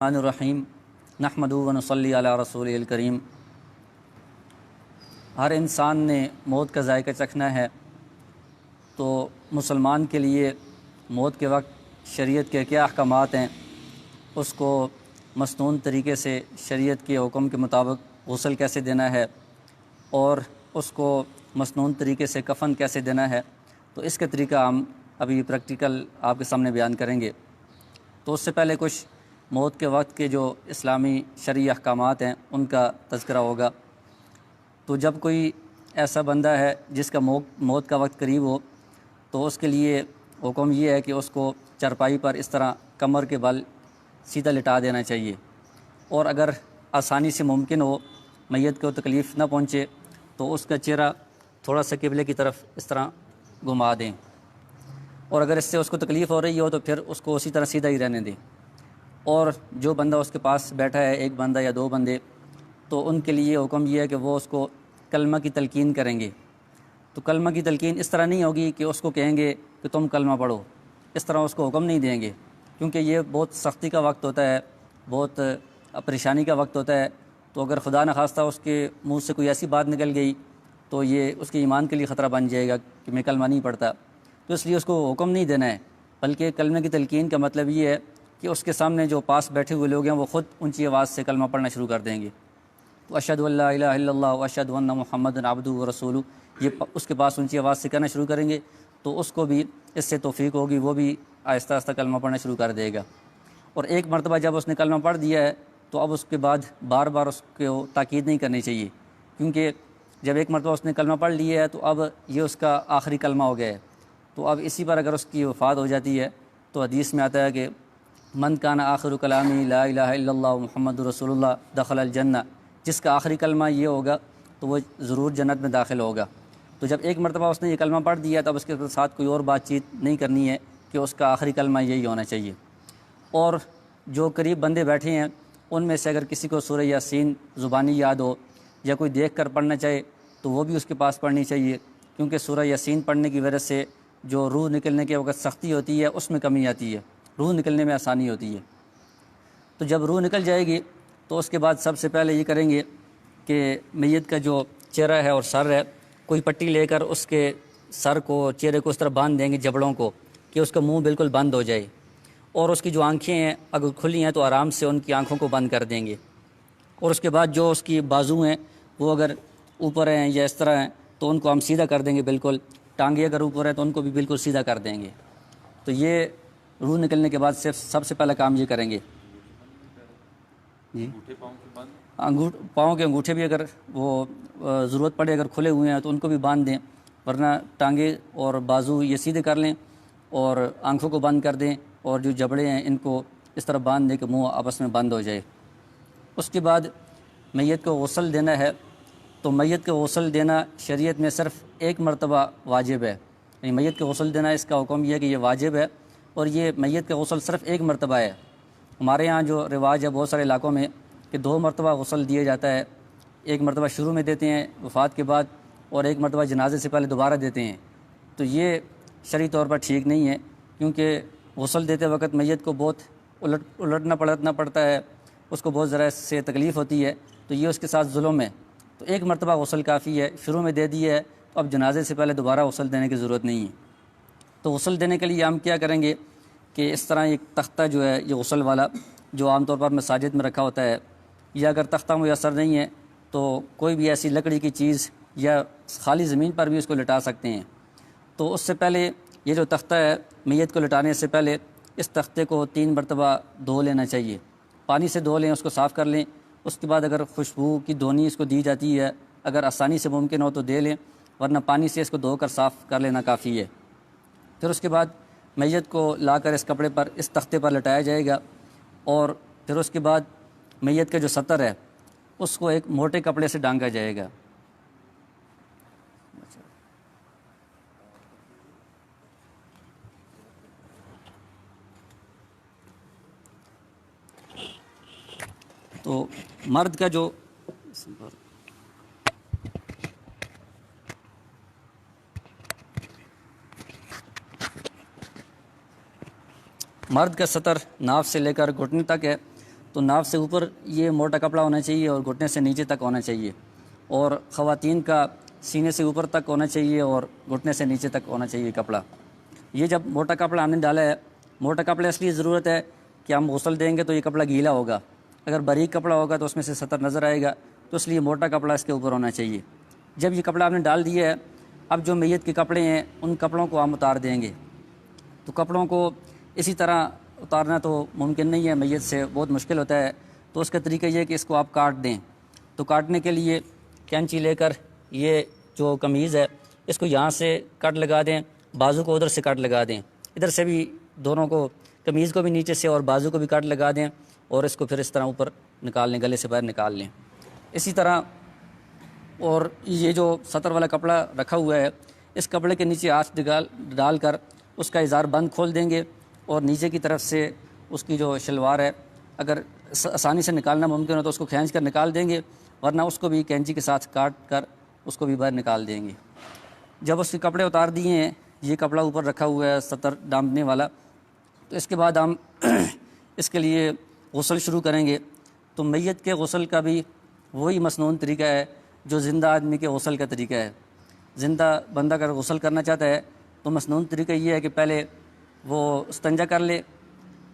الرحیم نحمدہ و نصلی علی رسولہ کریم۔ ہر انسان نے موت کا ذائقہ چکھنا ہے، تو مسلمان کے لیے موت کے وقت شریعت کے کیا احکامات ہیں، اس کو مسنون طریقے سے شریعت کے حکم کے مطابق غسل کیسے دینا ہے اور اس کو مسنون طریقے سے کفن کیسے دینا ہے، تو اس کا طریقہ ہم ابھی پریکٹیکل آپ کے سامنے بیان کریں گے۔ تو اس سے پہلے کچھ موت کے وقت کے جو اسلامی شرعی احکامات ہیں ان کا تذکرہ ہوگا۔ تو جب کوئی ایسا بندہ ہے جس کا موت کا وقت قریب ہو، تو اس کے لیے حکم یہ ہے کہ اس کو چرپائی پر اس طرح کمر کے بل سیدھا لٹا دینا چاہیے، اور اگر آسانی سے ممکن ہو، میت کو تکلیف نہ پہنچے، تو اس کا چہرہ تھوڑا سا قبلے کی طرف اس طرح گھما دیں، اور اگر اس سے اس کو تکلیف ہو رہی ہو تو پھر اس کو اسی طرح سیدھا ہی رہنے دیں۔ اور جو بندہ اس کے پاس بیٹھا ہے، ایک بندہ یا دو بندے، تو ان کے لیے حکم یہ ہے کہ وہ اس کو کلمہ کی تلقین کریں گے۔ تو کلمہ کی تلقین اس طرح نہیں ہوگی کہ اس کو کہیں گے کہ تم کلمہ پڑھو، اس طرح اس کو حکم نہیں دیں گے، کیونکہ یہ بہت سختی کا وقت ہوتا ہے، بہت پریشانی کا وقت ہوتا ہے۔ تو اگر خدا نخواستہ اس کے منہ سے کوئی ایسی بات نکل گئی تو یہ اس کے ایمان کے لیے خطرہ بن جائے گا کہ میں کلمہ نہیں پڑھتا، تو اس لیے اس کو حکم نہیں دینا ہے، بلکہ کلمہ کی تلقین کا مطلب یہ ہے کہ اس کے سامنے جو پاس بیٹھے ہوئے لوگ ہیں وہ خود اونچی آواز سے کلمہ پڑھنا شروع کر دیں گے۔ تو اشہد ان لا الہ الا اللہ و اشہد ان محمد عبدہ و رسولہ، یہ اس کے پاس اونچی آواز سے کہنا شروع کریں گے، تو اس کو بھی اس سے توفیق ہوگی، وہ بھی آہستہ آہستہ کلمہ پڑھنا شروع کر دے گا۔ اور ایک مرتبہ جب اس نے کلمہ پڑھ دیا ہے تو اب اس کے بعد بار بار اس کو تاکید نہیں کرنی چاہیے، کیونکہ جب ایک مرتبہ اس نے کلمہ پڑھ لیا ہے تو اب یہ اس کا آخری کلمہ ہو گیا ہے۔ تو اب اسی پر اگر اس کی وفات ہو جاتی ہے تو حدیث میں آتا ہے کہ من کان آخر کلامی لا الہ الا اللہ محمد رسول اللہ دخل الجنہ، جس کا آخری کلمہ یہ ہوگا تو وہ ضرور جنت میں داخل ہوگا۔ تو جب ایک مرتبہ اس نے یہ کلمہ پڑھ دیا تب اس کے ساتھ کوئی اور بات چیت نہیں کرنی ہے کہ اس کا آخری کلمہ یہی ہونا چاہیے۔ اور جو قریب بندے بیٹھے ہیں ان میں سے اگر کسی کو سورہ یاسین زبانی یاد ہو یا کوئی دیکھ کر پڑھنا چاہے تو وہ بھی اس کے پاس پڑھنی چاہیے، کیونکہ سورہ یاسین پڑھنے کی وجہ سے جو روح نکلنے کے وقت سختی ہوتی ہے اس میں کمی آتی ہے، روح نکلنے میں آسانی ہوتی ہے۔ تو جب روح نکل جائے گی تو اس کے بعد سب سے پہلے یہ کریں گے کہ میت کا جو چہرہ ہے اور سر ہے، کوئی پٹی لے کر اس کے سر کو، چہرے کو اس طرح باندھ دیں گے، جبڑوں کو، کہ اس کا منہ بالکل بند ہو جائے، اور اس کی جو آنکھیں ہیں اگر کھلی ہیں تو آرام سے ان کی آنکھوں کو بند کر دیں گے، اور اس کے بعد جو اس کی بازو ہیں وہ اگر اوپر ہیں یا اس طرح ہیں تو ان کو ہم سیدھا کر دیں گے، بالکل ٹانگیں اگر اوپر ہیں تو ان کو بھی بالکل سیدھا کر دیں گے۔ تو یہ روح نکلنے کے بعد صرف سب سے پہلا کام یہ کریں گے۔ جی، پاؤں کے انگوٹھے بھی اگر وہ ضرورت پڑے، اگر کھلے ہوئے ہیں تو ان کو بھی باندھ دیں، ورنہ ٹانگیں اور بازو یہ سیدھے کر لیں اور آنکھوں کو بند کر دیں، اور جو جبڑے ہیں ان کو اس طرح باندھ دیں کہ منہ آپس میں بند ہو جائے۔ اس کے بعد میت کو غسل دینا ہے، تو میت کو غسل دینا شریعت میں صرف ایک مرتبہ واجب ہے، یعنی میت کو غسل دینا اس کا حکم یہ ہے کہ یہ واجب ہے، اور یہ میت کا غسل صرف ایک مرتبہ ہے۔ ہمارے ہاں جو رواج ہے بہت سارے علاقوں میں کہ 2 مرتبہ غسل دیا جاتا ہے، ایک مرتبہ شروع میں دیتے ہیں وفات کے بعد، اور ایک مرتبہ جنازے سے پہلے دوبارہ دیتے ہیں۔ تو یہ شرعی طور پر ٹھیک نہیں ہے، کیونکہ غسل دیتے وقت میت کو بہت الٹنا پلٹنا پڑتا ہے، اس کو بہت ذرا سے تکلیف ہوتی ہے، تو یہ اس کے ساتھ ظلم ہے۔ تو ایک مرتبہ غسل کافی ہے، شروع میں دے دی ہے تو اب جنازے سے پہلے دوبارہ غسل دینے کی ضرورت نہیں ہے۔ تو غسل دینے کے لیے ہم کیا کریں گے کہ اس طرح ایک تختہ جو ہے یہ غسل والا، جو عام طور پر مساجد میں رکھا ہوتا ہے، یا اگر تختہ میسر نہیں ہے تو کوئی بھی ایسی لکڑی کی چیز یا خالی زمین پر بھی اس کو لٹا سکتے ہیں۔ تو اس سے پہلے یہ جو تختہ ہے، میت کو لٹانے سے پہلے اس تختے کو 3 مرتبہ دھو لینا چاہیے، پانی سے دھو لیں، اس کو صاف کر لیں۔ اس کے بعد اگر خوشبو کی دھونی اس کو دی جاتی ہے، اگر آسانی سے ممکن ہو تو دے لیں، ورنہ پانی سے اس کو دھو کر صاف کر لینا کافی ہے۔ پھر اس کے بعد میت کو لا کر اس کپڑے پر، اس تختے پر لٹایا جائے گا، اور پھر اس کے بعد میت کا جو سطر ہے اس کو ایک موٹے کپڑے سے ڈھانکا جائے گا۔ تو مرد کا جو مرد کا سطر ناف سے لے کر گھٹنے تک ہے، تو ناف سے اوپر یہ موٹا کپڑا ہونا چاہیے اور گھٹنے سے نیچے تک ہونا چاہیے، اور خواتین کا سینے سے اوپر تک ہونا چاہیے اور گھٹنے سے نیچے تک ہونا چاہیے کپڑا۔ یہ جب موٹا کپڑا ہم نے ڈالا ہے، موٹا کپڑا اس لیے ضرورت ہے کہ ہم غسل دیں گے تو یہ کپڑا گیلا ہوگا، اگر باریک کپڑا ہوگا تو اس میں سے سطر نظر آئے گا، تو اس لیے موٹا کپڑا اس کے اوپر ہونا چاہیے۔ جب یہ کپڑا ہم نے ڈال دیا ہے، اب جو میت کے کپڑے ہیں ان کپڑوں کو ہم اتار دیں گے۔ تو کپڑوں کو اسی طرح اتارنا تو ممکن نہیں ہے، میت سے بہت مشکل ہوتا ہے، تو اس کا طریقہ یہ ہے کہ اس کو آپ کاٹ دیں۔ تو کاٹنے کے لیے کینچی لے کر یہ جو قمیض ہے اس کو یہاں سے کٹ لگا دیں، بازو کو ادھر سے کٹ لگا دیں، ادھر سے بھی دونوں کو، قمیض کو بھی نیچے سے اور بازو کو بھی کٹ لگا دیں، اور اس کو پھر اس طرح اوپر نکال لیں، گلے سے باہر نکال لیں۔ اسی طرح اور یہ جو سطر والا کپڑا رکھا ہوا ہے، اس کپڑے کے نیچے ہاتھ ڈال کر اس کا اظہار بند کھول دیں گے، اور نیچے کی طرف سے اس کی جو شلوار ہے اگر آسانی سے نکالنا ممکن ہو تو اس کو کھینچ کر نکال دیں گے، ورنہ اس کو بھی کینچی کے ساتھ کاٹ کر اس کو بھی باہر نکال دیں گے۔ جب اس کے کپڑے اتار دیے ہیں، یہ کپڑا اوپر رکھا ہوا ہے سطر ڈانپنے والا، تو اس کے بعد ہم اس کے لیے غسل شروع کریں گے۔ تو میت کے غسل کا بھی وہی مسنون طریقہ ہے جو زندہ آدمی کے غسل کا طریقہ ہے۔ زندہ بندہ اگر غسل کرنا چاہتا ہے تو مسنون طریقہ یہ ہے کہ پہلے وہ استنجا کر لے،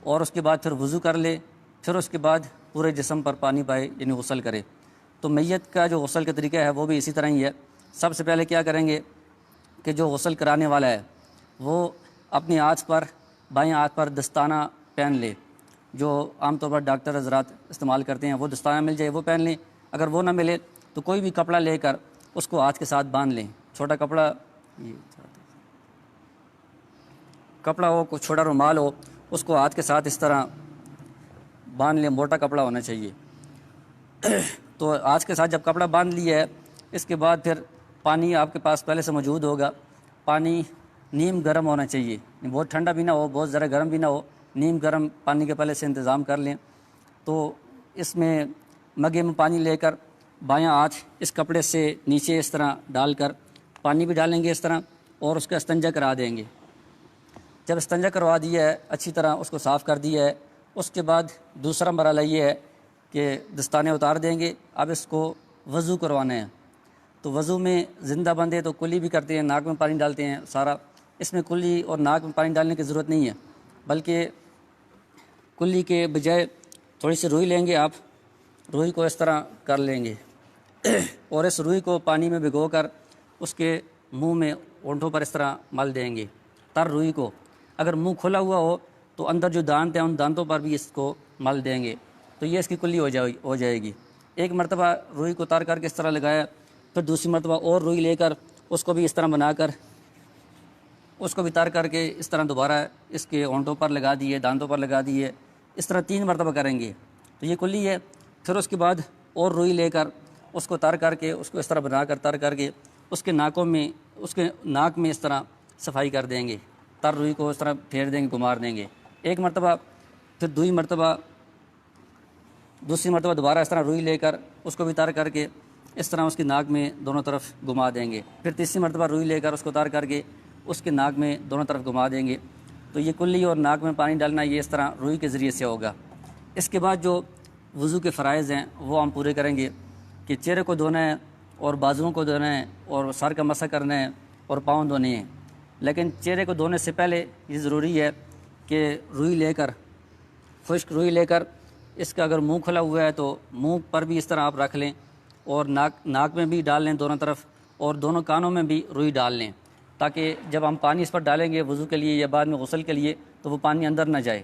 اور اس کے بعد پھر وضو کر لے، پھر اس کے بعد پورے جسم پر پانی پائے، یعنی غسل کرے۔ تو میت کا جو غسل کا طریقہ ہے وہ بھی اسی طرح ہی ہے۔ سب سے پہلے کیا کریں گے کہ جو غسل کرانے والا ہے وہ اپنے ہاتھ پر، بائیں ہاتھ پر دستانہ پہن لے، جو عام طور پر ڈاکٹر حضرات استعمال کرتے ہیں، وہ دستانہ مل جائے وہ پہن لیں۔ اگر وہ نہ ملے تو کوئی بھی کپڑا لے کر اس کو ہاتھ کے ساتھ باندھ لیں، چھوٹا کپڑا ہو، کوئی چھوٹا رومال ہو، اس کو ہاتھ کے ساتھ اس طرح باندھ لیں، موٹا کپڑا ہونا چاہیے۔ تو ہاتھ کے ساتھ جب کپڑا باندھ لیا ہے، اس کے بعد پھر پانی آپ کے پاس پہلے سے موجود ہوگا، پانی نیم گرم ہونا چاہیے، بہت ٹھنڈا بھی نہ ہو، بہت ذرا گرم بھی نہ ہو، نیم گرم پانی کے پہلے سے انتظام کر لیں۔ تو اس میں مگے میں پانی لے کر بایاں ہاتھ اس کپڑے سے نیچے اس طرح ڈال کر پانی بھی ڈالیں گے اس طرح، اور اس کا استنجا کرا دیں گے۔ جب استنجا کروا دیا ہے، اچھی طرح اس کو صاف کر دیا ہے، اس کے بعد دوسرا مرحلہ یہ ہے کہ دستانے اتار دیں گے۔ اب اس کو وضو کروانا ہے۔ تو وضو میں زندہ بندے تو کلی بھی کرتے ہیں، ناک میں پانی ڈالتے ہیں سارا، اس میں کلی اور ناک میں پانی ڈالنے کی ضرورت نہیں ہے، بلکہ کلی کے بجائے تھوڑی سی روئی لیں گے، آپ روئی کو اس طرح کر لیں گے، اور اس روئی کو پانی میں بھگو کر اس کے منہ میں، ہونٹوں پر اس طرح مل دیں گے تر روئی کو۔ اگر منہ کھلا ہوا ہو تو اندر جو دانت ہیں ان دانتوں پر بھی اس کو مل دیں گے، تو یہ اس کی کلی ہو جائے گی۔ ایک مرتبہ روئی کو تار کر کے اس طرح لگایا، پھر دوسری مرتبہ اور روئی لے کر اس کو بھی اس طرح بنا کر اس کو بھی تار کر کے اس طرح دوبارہ اس کے ہونٹوں پر لگا دیے، دانتوں پر لگا دیے، اس طرح 3 مرتبہ کریں گے، تو یہ کلی ہے۔ پھر اس کے بعد اور روئی لے کر اس کو تار کر کے اس کو اس طرح بنا کر تار کر کے اس کے ناک میں اس طرح صفائی کر دیں گے، تر روئی کو اس طرح پھیر دیں گے، گمار دیں گے ایک مرتبہ، پھر دوسری مرتبہ دوبارہ اس طرح روئی لے کر اس کو بھی تار کر کے اس طرح اس کی ناک میں دونوں طرف گھما دیں گے، پھر تیسری مرتبہ روئی لے کر اس کو تار کر کے اس کے ناک میں دونوں طرف گھما دیں گے۔ تو یہ کلی اور ناک میں پانی ڈالنا یہ اس طرح روئی کے ذریعے سے ہوگا۔ اس کے بعد جو وضو کے فرائض ہیں وہ ہم پورے کریں گے کہ چہرے کو دھونا ہے، اور بازوؤں کو دھونا ہے، اور سر کا مسح کرنا ہے، اور پاؤں دھونے ہیں۔ لیکن چہرے کو دھونے سے پہلے یہ ضروری ہے کہ روئی لے کر، خشک روئی لے کر، اس کا اگر منہ کھلا ہوا ہے تو منہ پر بھی اس طرح آپ رکھ لیں، اور ناک میں بھی ڈال لیں دونوں طرف، اور دونوں کانوں میں بھی روئی ڈال لیں، تاکہ جب ہم پانی اس پر ڈالیں گے وضو کے لیے یا بعد میں غسل کے لیے تو وہ پانی اندر نہ جائے۔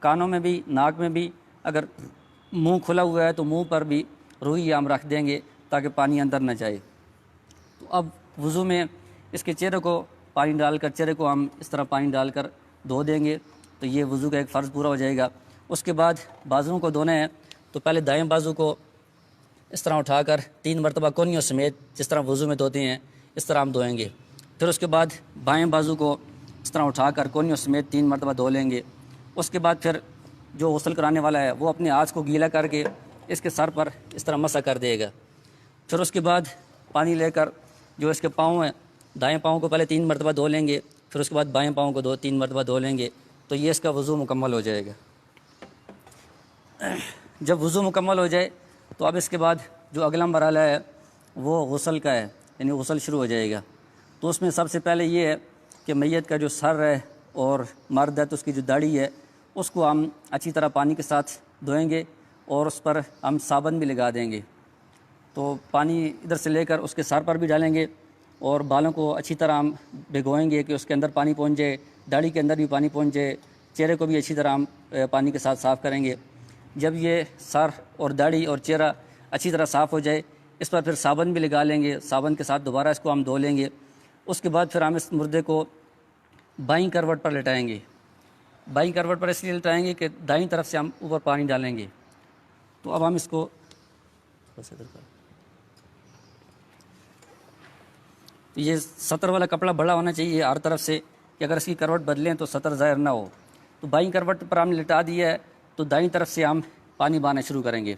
کانوں میں بھی، ناک میں بھی، اگر منہ کھلا ہوا ہے تو منہ پر بھی روئی ہم رکھ دیں گے تاکہ پانی اندر نہ جائے۔ تو اب وضو میں اس کے چہرے کو پانی ڈال کر، چہرے کو ہم اس طرح پانی ڈال کر دھو دیں گے، تو یہ وضو کا ایک فرض پورا ہو جائے گا۔ اس کے بعد بازوؤں کو دھونا ہے، تو پہلے دائیں بازو کو اس طرح اٹھا کر 3 مرتبہ کونیوں سمیت جس طرح وضو میں دھوتے ہیں اس طرح ہم دھوئیں گے۔ پھر اس کے بعد بائیں بازو کو اس طرح اٹھا کر کونیوں سمیت 3 مرتبہ دھو لیں گے۔ اس کے بعد پھر جو غسل کرانے والا ہے وہ اپنے ہاتھ کو گیلا کر کے اس کے سر پر اس طرح مسح کر دے گا۔ پھر اس کے بعد پانی لے کر جو اس کے پاؤں ہیں، دائیں پاؤں کو پہلے 3 مرتبہ دھو لیں گے، پھر اس کے بعد بائیں پاؤں کو 3 مرتبہ دھو لیں گے، تو یہ اس کا وضو مکمل ہو جائے گا۔ جب وضو مکمل ہو جائے تو اب اس کے بعد جو اگلا مرحلہ ہے وہ غسل کا ہے، یعنی غسل شروع ہو جائے گا۔ تو اس میں سب سے پہلے یہ ہے کہ میت کا جو سر ہے اور مرد ہے تو اس کی جو داڑھی ہے اس کو ہم اچھی طرح پانی کے ساتھ دھوئیں گے اور اس پر ہم صابن بھی لگا دیں گے۔ تو پانی ادھر سے لے کر اس کے سر پر بھی ڈالیں گے اور بالوں کو اچھی طرح ہم بھگوئیں گے کہ اس کے اندر پانی پہنچ جائے، داڑھی کے اندر بھی پانی پہنچ جائے، چہرے کو بھی اچھی طرح ہم پانی کے ساتھ صاف کریں گے۔ جب یہ سر اور داڑھی اور چہرہ اچھی طرح صاف ہو جائے اس پر پھر صابن بھی لگا لیں گے، صابن کے ساتھ دوبارہ اس کو ہم دھو لیں گے۔ اس کے بعد پھر ہم اس مردے کو بائیں کروٹ پر لٹائیں گے۔ بائیں کروٹ پر اس لیے لٹائیں گے کہ دائیں طرف سے ہم اوپر پانی ڈالیں گے۔ تو اب ہم اس کو یہ سطر والا کپڑا بڑا ہونا چاہیے ہر طرف سے کہ اگر اس کی کروٹ بدلیں تو سطر ظاہر نہ ہو۔ تو بائیں کروٹ پر ہم نے لٹا دیا ہے تو دائیں طرف سے ہم پانی بہانا شروع کریں گے۔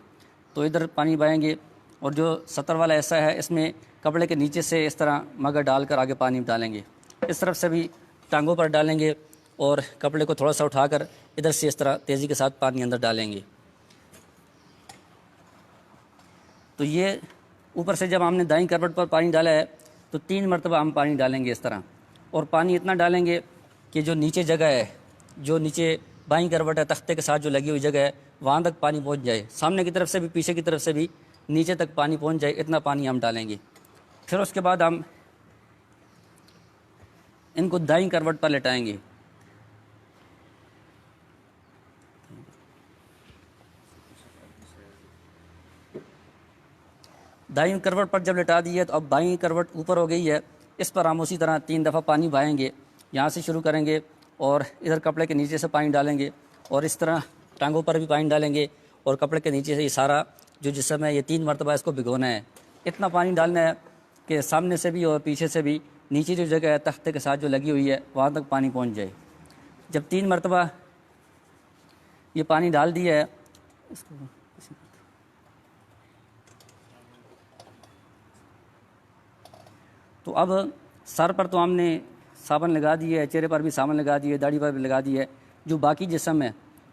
تو ادھر پانی بہائیں گے اور جو سطر والا ایسا ہے اس میں کپڑے کے نیچے سے اس طرح مگا ڈال کر آگے پانی ڈالیں گے، اس طرف سے بھی ٹانگوں پر ڈالیں گے اور کپڑے کو تھوڑا سا اٹھا کر ادھر سے اس طرح تیزی کے ساتھ پانی اندر ڈالیں گے۔ تو یہ اوپر سے جب ہم نے دائیں کروٹ پر پانی ڈالا ہے تو 3 مرتبہ ہم پانی ڈالیں گے اس طرح، اور پانی اتنا ڈالیں گے کہ جو نیچے جگہ ہے، جو نیچے بائیں کروٹ ہے تختے کے ساتھ جو لگی ہوئی جگہ ہے وہاں تک پانی پہنچ جائے، سامنے کی طرف سے بھی پیچھے کی طرف سے بھی نیچے تک پانی پہنچ جائے، اتنا پانی ہم ڈالیں گے۔ پھر اس کے بعد ہم ان کو دائیں کروٹ پر لٹائیں گے۔ دائیں کروٹ پر جب لٹا دی ہے تو اب بائیں کروٹ اوپر ہو گئی ہے، اس پر ہم اسی طرح 3 دفعہ پانی بہائیں گے۔ یہاں سے شروع کریں گے اور ادھر کپڑے کے نیچے سے پانی ڈالیں گے اور اس طرح ٹانگوں پر بھی پانی ڈالیں گے اور کپڑے کے نیچے سے یہ سارا جو جسم ہے یہ 3 مرتبہ اس کو بھگونا ہے۔ اتنا پانی ڈالنا ہے کہ سامنے سے بھی اور پیچھے سے بھی نیچے جو جگہ ہے تختے کے ساتھ جو لگی ہوئی ہے وہاں تک پانی پہنچ جائے۔ جب 3 مرتبہ یہ پانی ڈال دیا ہے اس کو تو اب سر پر تو ہم نے صابن لگا دی ہے، چہرے پر بھی صابن لگا دی ہے، داڑھی پر بھی لگا دی ہے، جو باقی جسم ہے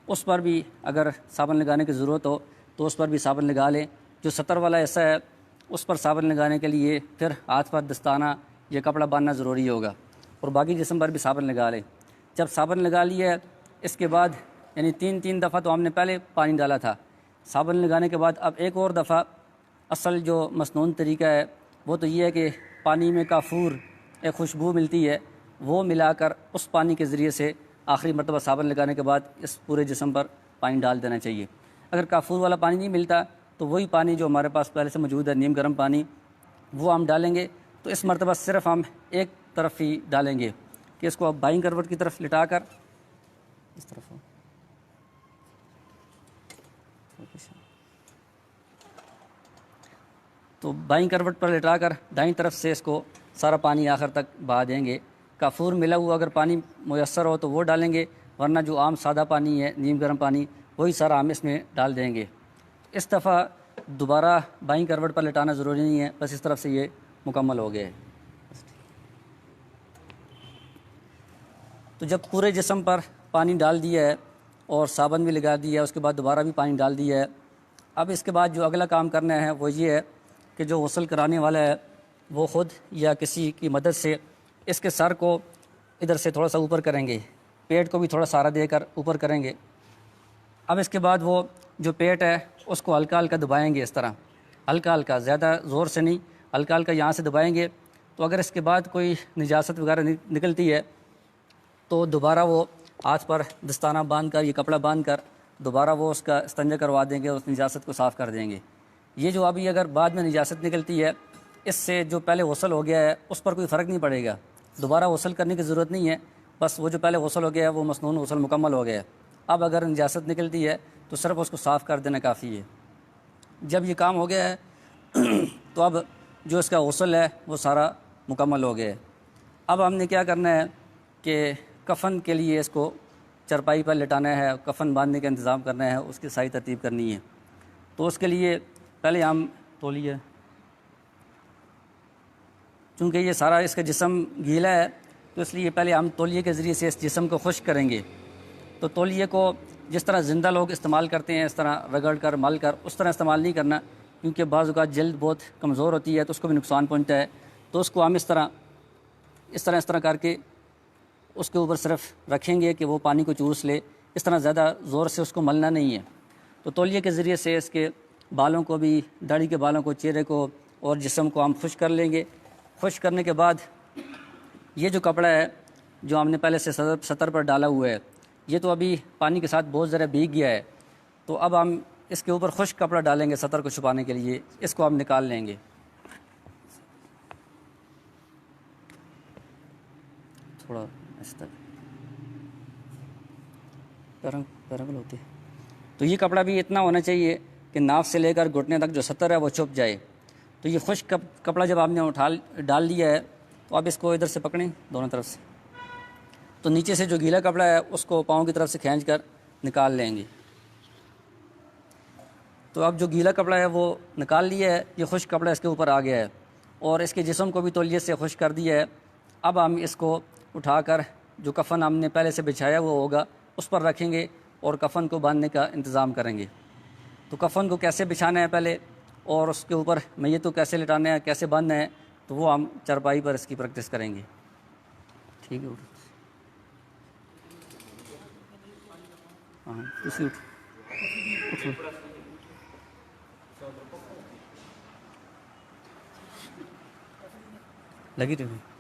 اس پر بھی اگر صابن لگانے کی ضرورت ہو تو اس پر بھی صابن لگا لیں۔ جو سطر والا ایسا ہے اس پر صابن لگانے کے لیے پھر ہاتھ پر دستانہ یا کپڑا باندھنا ضروری ہوگا، اور باقی جسم پر بھی صابن لگا لیں۔ جب صابن لگا لیا ہے اس کے بعد یعنی 3 دفعہ تو ہم نے پہلے پانی ڈالا تھا، صابن لگانے کے بعد اب ایک اور دفعہ اصل جو مسنون طریقہ ہے وہ تو یہ ہے کہ پانی میں کافور ایک خوشبو ملتی ہے، وہ ملا کر اس پانی کے ذریعے سے آخری مرتبہ صابن لگانے کے بعد اس پورے جسم پر پانی ڈال دینا چاہیے۔ اگر کافور والا پانی نہیں ملتا تو وہی پانی جو ہمارے پاس پہلے سے موجود ہے نیم گرم پانی وہ ہم ڈالیں گے۔ تو اس مرتبہ صرف ہم ایک طرف ہی ڈالیں گے کہ اس کو اب بائیں کروٹ کی طرف لٹا کر اس طرف تو بائیں کروٹ پر لٹا کر دائیں طرف سے اس کو سارا پانی آخر تک بہا دیں گے۔ کافور ملا ہوا اگر پانی میسر ہو تو وہ ڈالیں گے، ورنہ جو عام سادہ پانی ہے نیم گرم پانی وہی سارا ہم اس میں ڈال دیں گے۔ اس دفعہ دوبارہ بائیں کروٹ پر لٹانا ضروری نہیں ہے، بس اس طرف سے یہ مکمل ہو گیا ہے۔ تو جب پورے جسم پر پانی ڈال دیا ہے اور صابن بھی لگا دیا ہے، اس کے بعد دوبارہ بھی پانی ڈال دیا ہے، اب اس کے بعد جو اگلا کام کرنا ہے وہ یہ ہے کہ جو غسل کرانے والا ہے وہ خود یا کسی کی مدد سے اس کے سر کو ادھر سے تھوڑا سا اوپر کریں گے، پیٹ کو بھی تھوڑا سہارا دے کر اوپر کریں گے۔ اب اس کے بعد وہ جو پیٹ ہے اس کو ہلکا ہلکا دبائیں گے، اس طرح ہلکا ہلکا، زیادہ زور سے نہیں، ہلکا ہلکا یہاں سے دبائیں گے۔ تو اگر اس کے بعد کوئی نجاست وغیرہ نکلتی ہے تو دوبارہ وہ ہاتھ پر دستانہ باندھ کر، یہ کپڑا باندھ کر دوبارہ وہ اس کا استنجا کروا دیں گے، اس نجاست کو صاف کر دیں گے۔ یہ جو ابھی اگر بعد میں نجاست نکلتی ہے اس سے جو پہلے غسل ہو گیا ہے اس پر کوئی فرق نہیں پڑے گا، دوبارہ غسل کرنے کی ضرورت نہیں ہے، بس وہ جو پہلے غسل ہو گیا ہے وہ مسنون غسل مکمل ہو گیا ہے۔ اب اگر نجاست نکلتی ہے تو صرف اس کو صاف کر دینا کافی ہے۔ جب یہ کام ہو گیا ہے تو اب جو اس کا غسل ہے وہ سارا مکمل ہو گیا ہے۔ اب ہم نے کیا کرنا ہے کہ کفن کے لیے اس کو چرپائی پر لٹانا ہے، کفن باندھنے کا انتظام کرنا ہے، اس کی صحیح ترتیب کرنی ہے۔ تو اس کے لیے پہلے ہم تولیے، چونکہ یہ سارا اس کا جسم گیلا ہے تو اس لیے پہلے ہم تولیے کے ذریعے سے اس جسم کو خشک کریں گے۔ تو تولیے کو جس طرح زندہ لوگ استعمال کرتے ہیں اس طرح رگڑ کر مل کر اس طرح استعمال نہیں کرنا، کیونکہ بعض اوقات جلد بہت کمزور ہوتی ہے تو اس کو بھی نقصان پہنچتا ہے۔ تو اس کو ہم اس طرح کر کے اس کے اوپر صرف رکھیں گے کہ وہ پانی کو چوس لے، اس طرح زیادہ زور سے اس کو ملنا نہیں ہے۔ تو تولیے کے ذریعے سے اس کے بالوں کو بھی، داڑھی کے بالوں کو، چہرے کو اور جسم کو ہم خشک کر لیں گے۔ خشک کرنے کے بعد یہ جو کپڑا ہے جو ہم نے پہلے سے سطر پر ڈالا ہوا ہے، یہ تو ابھی پانی کے ساتھ بہت ذرا بھیگ گیا ہے، تو اب ہم اس کے اوپر خشک کپڑا ڈالیں گے سطر کو چھپانے کے لیے، اس کو ہم نکال لیں گے۔ تھوڑا اس طرح پیرنگل ہوتی ہے۔ تو یہ کپڑا بھی اتنا ہونا چاہیے کہ ناف سے لے کر گھٹنے تک جو سطر ہے وہ چھپ جائے۔ تو یہ خشک کپڑا جب آپ نے ڈال لیا ہے تو اب اس کو ادھر سے پکڑیں دونوں طرف سے، تو نیچے سے جو گیلا کپڑا ہے اس کو پاؤں کی طرف سے کھینچ کر نکال لیں گے۔ تو اب جو گیلا کپڑا ہے وہ نکال لیا ہے، یہ خشک کپڑا اس کے اوپر آ گیا ہے اور اس کے جسم کو بھی تولیے سے خشک کر دیا ہے۔ اب ہم اس کو اٹھا کر جو کفن ہم نے پہلے سے بچھایا وہ ہوگا اس پر رکھیں گے اور کفن کو باندھنے کا انتظام کریں گے۔ تو کفن کو کیسے بچھانا ہے پہلے اور اس کے اوپر میت کو کیسے لٹانا ہے، کیسے باندھنا ہے، تو وہ ہم چارپائی پر اس کی پریکٹس کریں گے۔ ٹھیک ہے، ہاں اسی اٹھو لگی رہی۔